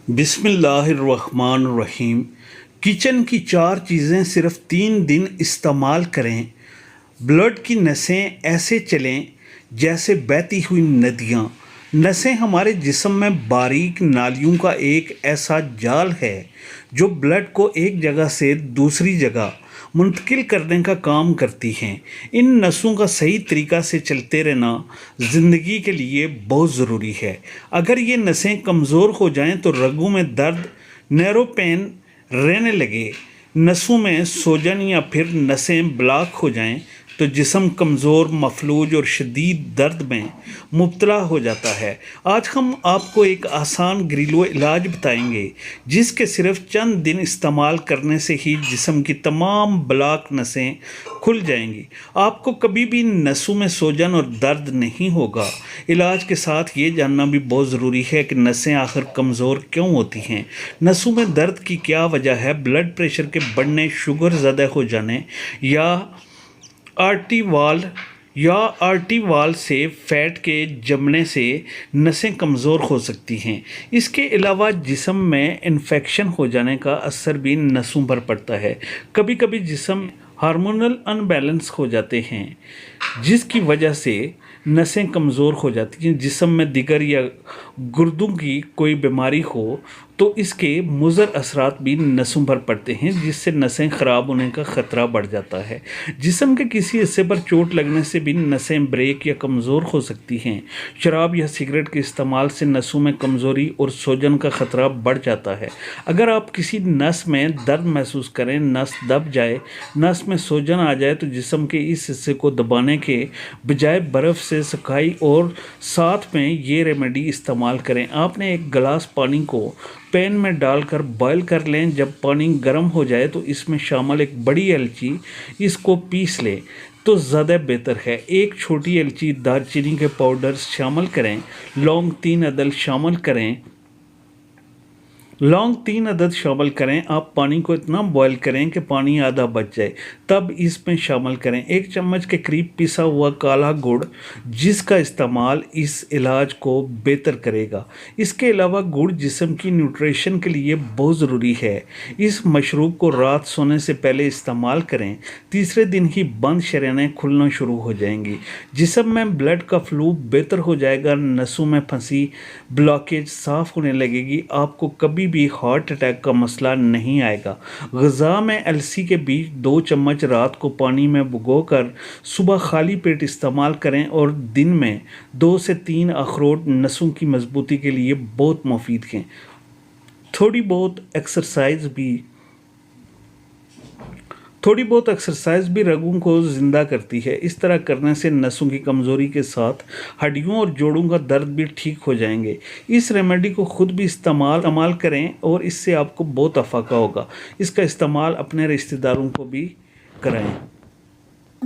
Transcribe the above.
बिस्मिल्लाहिर्रहमानिर्रहीम। किचन की 4 चीज़ें सिर्फ 3 दिन इस्तेमाल करें। ब्लड की नसें ऐसे चलें जैसे बहती हुई नदियाँ। नसें हमारे जिस्म में बारीक नालियों का एक ऐसा जाल है जो ब्लड को एक जगह से दूसरी जगह मुंतकिल करने का काम करती हैं। इन नसों का सही तरीक़ा से चलते रहना ज़िंदगी के लिए बहुत ज़रूरी है। अगर ये नसें कमज़ोर हो जाएं तो रगों में दर्द, नैरो पेन रहने लगे, नसों में सूजन या फिर नसें ब्लॉक हो जाएं तो जिस्म कमज़ोर, मफलूज और शदीद दर्द में मुब्तला हो जाता है। आज हम आपको एक आसान घरेलू इलाज बताएंगे जिसके सिर्फ चंद दिन इस्तेमाल करने से ही जिस्म की तमाम ब्लॉक नसें खुल जाएंगी। आपको कभी भी नसों में सूजन और दर्द नहीं होगा। इलाज के साथ ये जानना भी बहुत ज़रूरी है कि नसें आखिर कमज़ोर क्यों होती हैं, नसों में दर्द की क्या वजह है, ब्लड प्रेशर के बढ़ने, शुगर ज़्यादा हो जाने या आर्टी वाल से फैट के जमने से नसें कमज़ोर हो सकती हैं। इसके अलावा जिस्म में इन्फेक्शन हो जाने का असर भी नसों पर पड़ता है। कभी कभी जिस्म हार्मोनल अनबैलेंस हो जाते हैं जिसकी वजह से नसें कमज़ोर हो जाती हैं। जिस्म में दिगर या गुर्दों की कोई बीमारी हो तो इसके मुज़र असरात भी नसों पर पड़ते हैं जिससे नसें ख़राब होने का ख़तरा बढ़ जाता है। जिस्म के किसी हिस्से पर चोट लगने से भी नसें ब्रेक या कमज़ोर हो सकती हैं। शराब या सिगरेट के इस्तेमाल से नसों में कमज़ोरी और सूजन का ख़तरा बढ़ जाता है। अगर आप किसी नस में दर्द महसूस करें, नस दब जाए, नस में सूजन आ जाए तो जिस्म के इस हिस्से को दबाने के बजाय बर्फ़ से सुखाई और साथ में ये रेमेडी इस्तेमाल करें। आपने एक गिलास पानी को पैन में डालकर बॉयल कर लें। जब पानी गर्म हो जाए तो इसमें शामिल एक बड़ी इलायची, इसको पीस लें तो ज़्यादा बेहतर है। एक छोटी इलायची, दालचीनी के पाउडर शामिल करें। लौंग 3 अदद शामिल करें। आप पानी को इतना बॉयल करें कि पानी आधा बच जाए, तब इसमें शामिल करें 1 चम्मच के करीब पिसा हुआ काला गुड़, जिसका इस्तेमाल इस इलाज को बेहतर करेगा। इसके अलावा गुड़ जिस्म की न्यूट्रिशन के लिए बहुत ज़रूरी है। इस मशरूब को रात सोने से पहले इस्तेमाल करें। तीसरे दिन ही बंद शरेयानें खुलना शुरू हो जाएंगी, जिस्म में ब्लड का फ्लो बेहतर हो जाएगा, नसों में फंसी ब्लॉकेज साफ़ होने लगेगी। आपको कभी भी हार्ट अटैक का मसला नहीं आएगा। ग़िज़ा में अलसी के बीज 2 चम्मच रात को पानी में भिगोकर सुबह खाली पेट इस्तेमाल करें और दिन में 2 से 3 अखरोट नसों की मजबूती के लिए बहुत मुफीद हैं। थोड़ी बहुत एक्सरसाइज भी रगों को ज़िंदा करती है। इस तरह करने से नसों की कमज़ोरी के साथ हड्डियों और जोड़ों का दर्द भी ठीक हो जाएंगे। इस रेमेडी को ख़ुद भी इस्तेमाल करें और इससे आपको बहुत अफ़ाका होगा। इसका इस्तेमाल अपने रिश्तेदारों को भी कराएं।